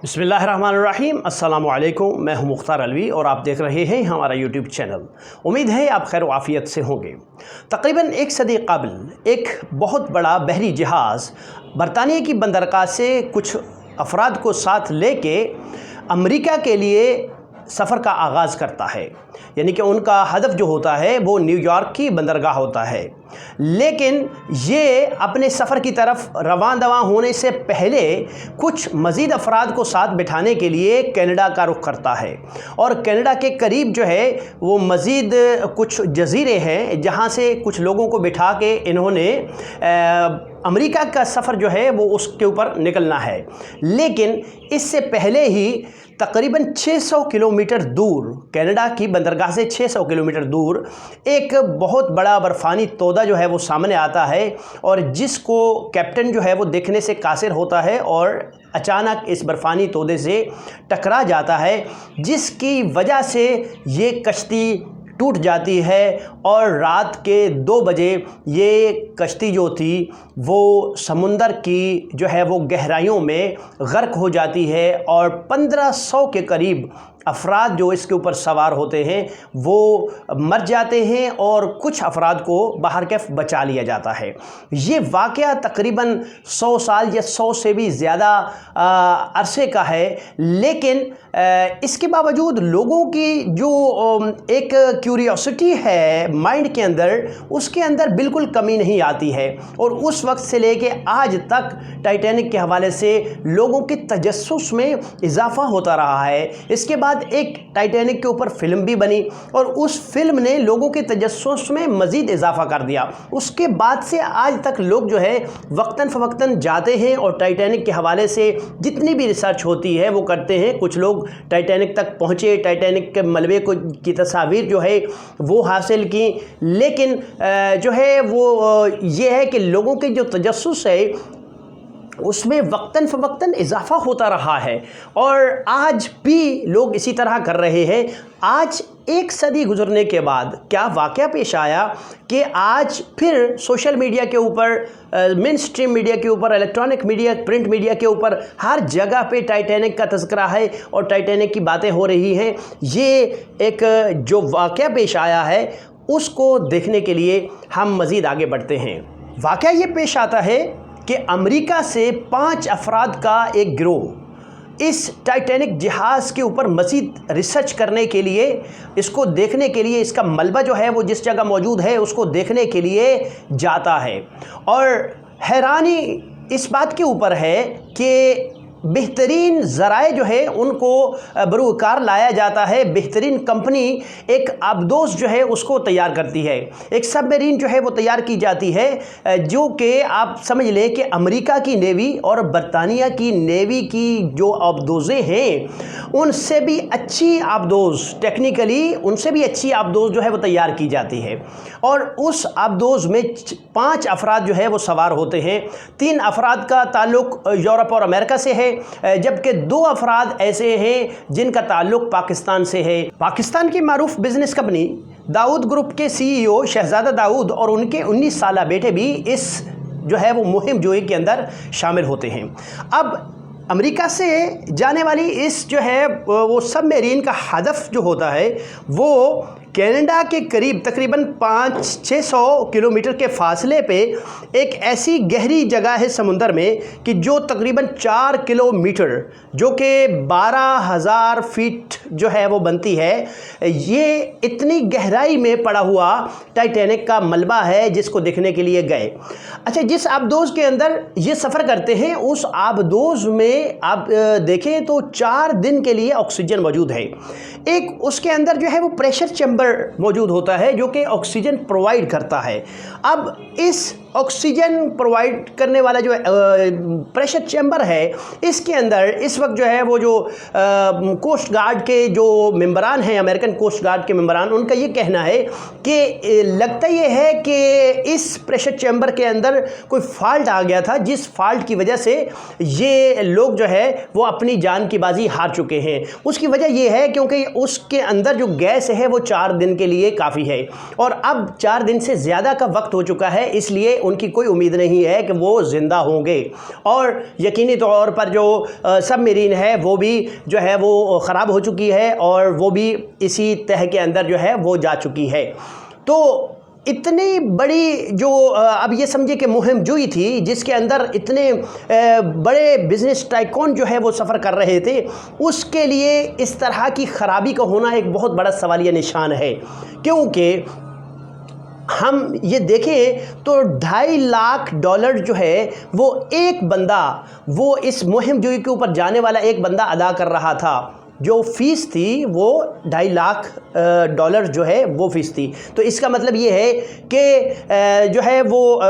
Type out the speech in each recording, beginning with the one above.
बिस्मिल्लाहिर्रहमानिर्रहीम अस्सलाम वालेकुम। मैं हूं मुख्तार अलवी और आप देख रहे हैं हमारा यूट्यूब चैनल। उम्मीद है आप खैर आफियत से होंगे। तकरीबन एक सदी कबल एक बहुत बड़ा बहरी जहाज़ बरतानिया की बंदरगाह से कुछ अफराद को साथ लेके अमेरिका के लिए सफ़र का आगाज़ करता है। यानी कि उनका हदफ जो होता है वो न्यूयॉर्क की बंदरगाह होता है। लेकिन ये अपने सफ़र की तरफ रवाना होने से पहले कुछ मज़ीद अफराद को साथ बिठाने के लिए कनाडा का रुख करता है। और कनाडा के करीब जो है वो मज़ीद कुछ जज़ीरे हैं जहाँ से कुछ लोगों को बिठा के इन्होंने अमेरिका का सफ़र जो है वो उसके ऊपर निकलना है। लेकिन इससे पहले ही तकरीबन 600 किलोमीटर दूर, कनाडा की बंदरगाह से 600 किलोमीटर दूर एक बहुत बड़ा बर्फ़ानी तोदा जो है वो सामने आता है और जिसको कैप्टन जो है वो देखने से कासिर होता है और अचानक इस बर्फ़ानी तोदे से टकरा जाता है, जिसकी वजह से ये कश्ती टूट जाती है और रात के 2 बजे ये कश्ती जो थी वो समुंदर की जो है वो गहराइयों में गर्क हो जाती है और 1500 के करीब अफराद जो इसके ऊपर सवार होते हैं वो मर जाते हैं और कुछ अफराद को बाहर कैफ बचा लिया जाता है। ये वाक़या तकरीबन 100 साल या 100 से भी ज़्यादा अरसे का है। लेकिन इसके बावजूद लोगों की जो एक क्यूरियोसिटी है माइंड के अंदर, उसके अंदर बिल्कुल कमी नहीं आती है। और उस वक्त से लेके आज तक टाइटैनिक के हवाले से लोगों के तजस्सुस में इजाफ़ा होता रहा है। इसके बाद एक टाइटैनिक के ऊपर फिल्म भी बनी और उस फिल्म ने लोगों के तजस्सुस में मज़ीद इजाफ़ा कर दिया। उसके बाद से आज तक लोग जो है वक्तन फ़वक्तन जाते हैं और टाइटैनिक के हवाले से जितनी भी रिसर्च होती है वो करते हैं। कुछ लोग टाइटैनिक तक पहुँचे, टाइटैनिक के मलबे की तस्वीर जो है वो हासिल की। लेकिन जो है वो ये है कि लोगों के जो तजस्सुस है उसमें वक्तन फ़वक्तन इजाफ़ा होता रहा है और आज भी लोग इसी तरह कर रहे हैं। आज एक सदी गुजरने के बाद क्या वाक़या पेश आया कि आज फिर सोशल मीडिया के ऊपर, मेन स्ट्रीम मीडिया के ऊपर, इलेक्ट्रॉनिक मीडिया, प्रिंट मीडिया के ऊपर हर जगह पे टाइटैनिक का तज़किरा है और टाइटैनिक की बातें हो रही हैं। ये एक जो वाक़या पेश आया है उसको देखने के लिए हम मज़ीद आगे बढ़ते हैं। वाक़या ये पेश आता है कि अमेरिका से 5 अफराद का एक गिरोह इस टाइटैनिक जहाज़ के ऊपर मज़ीद रिसर्च करने के लिए, इसको देखने के लिए, इसका मलबा जो है वो जिस जगह मौजूद है उसको देखने के लिए जाता है। और हैरानी इस बात के ऊपर है कि बेहतरीन ज़राए जो है उनको बरूकार लाया जाता है। बेहतरीन कंपनी एक आबदोज़ जो है उसको तैयार करती है। एक सबमरीन जो है वो तैयार की जाती है जो कि आप समझ लें कि अमेरिका की नेवी और बरतानिया की नेवी की जो आबदोज़ें हैं उनसे भी अच्छी आबदोज़, टेक्निकली उनसे भी अच्छी आबदोज़ जो है वो तैयार की जाती है। और उस आबदोज़ में 5 अफराद जो है वो सवार होते हैं। 3 अफराद का ताल्लुक़ यूरोप और अमेरिका से है, जबकि 2 अफराद ऐसे हैं जिनका ताल्लुक़ पाकिस्तान से है। पाकिस्तान की मारूफ बिजनेस कंपनी दाऊद ग्रुप के CEO शहजादा दाऊद और उनके 19 साला बेटे भी इस जो है वो मुहिम जोई के अंदर शामिल होते हैं। अब अमेरिका से जाने वाली इस जो है वो सबमरीन का हदफ जो होता है वो कनाडा के करीब तकरीबन 500-600 किलोमीटर के फासले पे एक ऐसी गहरी जगह है समुंदर में कि जो तकरीबन 4 किलोमीटर, जो कि 12,000 फीट जो है वो बनती है। ये इतनी गहराई में पड़ा हुआ टाइटैनिक का मलबा है जिसको देखने के लिए गए। अच्छा, जिस आबदोज़ के अंदर ये सफ़र करते हैं उस आबदोज़ में आप देखें तो 4 दिन के लिए ऑक्सीजन मौजूद है। एक उसके अंदर जो है वो प्रेशर चैम्बर मौजूद होता है जो कि ऑक्सीजन प्रोवाइड करता है। अब इस ऑक्सीजन प्रोवाइड करने वाला जो प्रेशर चैम्बर है इसके अंदर इस वक्त जो है वो जो कोस्ट गार्ड के जो मेंबरान हैं, अमेरिकन कोस्ट गार्ड के मेंबरान, उनका ये कहना है कि लगता ये है कि इस प्रेशर चैम्बर के अंदर कोई फॉल्ट आ गया था, जिस फॉल्ट की वजह से ये लोग जो है वो अपनी जान की बाजी हार चुके हैं। उसकी वजह ये है क्योंकि उसके अंदर जो गैस है वो 4 दिन के लिए काफ़ी है और अब 4 दिन से ज़्यादा का वक्त हो चुका है, इसलिए ان کی کوئی امید نہیں ہے کہ وہ زندہ ہوں گے، اور یقینی طور پر جو سب میرین ہے وہ بھی جو ہے وہ خراب ہو چکی ہے، اور وہ بھی اسی تہہ کے اندر جو ہے وہ جا چکی ہے۔ تو اتنی بڑی جو اب یہ سمجھے کہ مہم جوئی تھی، جس کے اندر اتنے بڑے بزنس ٹائکون جو ہے وہ سفر کر رہے تھے، اس کے لیے اس طرح کی خرابی کا ہونا ایک بہت بڑا سوالیہ نشان ہے، کیونکہ ہم یہ دیکھیں تو $2.5 جو ہے وہ ایک بندہ، وہ اس مہم جوئی کے اوپر جانے والا ایک بندہ ادا کر رہا تھا، جو فیس تھی وہ $2.5 جو ہے وہ فیس تھی۔ تو اس کا مطلب یہ ہے کہ جو ہے وہ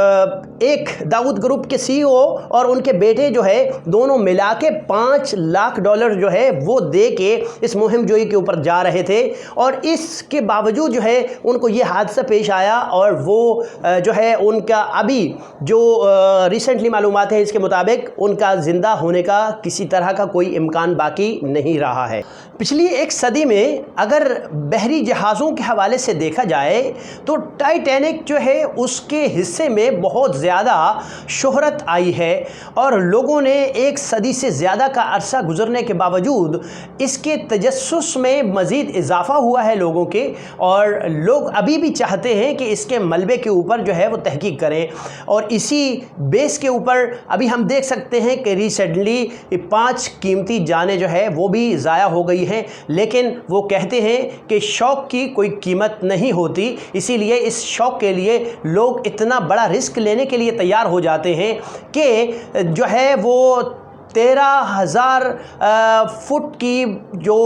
ایک داؤد گروپ کے سی او اور ان کے بیٹے جو ہے دونوں ملا کے $5 جو ہے وہ دے کے اس مہم جوئی کے اوپر جا رہے تھے، اور اس کے باوجود جو ہے ان کو یہ حادثہ پیش آیا، اور وہ جو ہے ان کا ابھی جو ریسنٹلی معلومات ہیں اس کے مطابق ان کا زندہ ہونے کا کسی طرح کا کوئی امکان باقی نہیں رہا ہے۔ پچھلی ایک صدی میں اگر بحری جہازوں کے حوالے سے دیکھا جائے تو ٹائٹینک جو ہے اس کے حصے میں بہت زیادہ شہرت آئی ہے، اور لوگوں نے ایک صدی سے زیادہ کا عرصہ گزرنے کے باوجود اس کے تجسس میں مزید اضافہ ہوا ہے لوگوں کے، اور لوگ ابھی بھی چاہتے ہیں کہ اس کے ملبے کے اوپر جو ہے وہ تحقیق کریں، اور اسی بیس کے اوپر ابھی ہم دیکھ سکتے ہیں کہ ریسنٹلی 5 قیمتی جانیں جو ہے وہ بھی ضائع ہو گئی ہیں، لیکن وہ کہتے ہیں کہ شوق کی کوئی قیمت نہیں ہوتی، اسی لیے اس شوق کے لیے لوگ اتنا بڑا رسک لینے کے لیے تیار ہو جاتے ہیں کہ جو ہے وہ 13,000 فٹ کی جو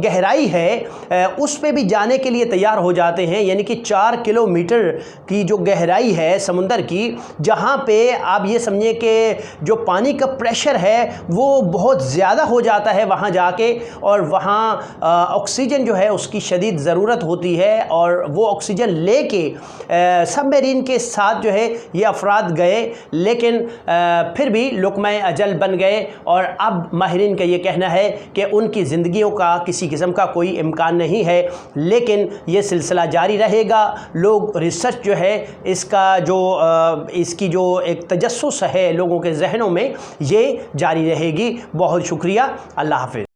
گہرائی ہے اس پہ بھی جانے کے لیے تیار ہو جاتے ہیں، یعنی کہ 4 کلومیٹر کی جو گہرائی ہے سمندر کی، جہاں پہ آپ یہ سمجھیں کہ جو پانی کا پریشر ہے وہ بہت زیادہ ہو جاتا ہے وہاں جا کے، اور وہاں آکسیجن جو ہے اس کی شدید ضرورت ہوتی ہے، اور وہ آکسیجن لے کے سب میرین کے ساتھ جو ہے یہ افراد گئے، لیکن پھر بھی لقمہ اجل بن گئے، اور اب ماہرین کا یہ کہنا ہے کہ ان کی زندگیوں کا کسی قسم کا کوئی امکان نہیں ہے، لیکن یہ سلسلہ جاری رہے گا۔ لوگ ریسرچ جو ہے اس کی جو ایک تجسس ہے لوگوں کے ذہنوں میں، یہ جاری رہے گی۔ بہت شکریہ، اللہ حافظ۔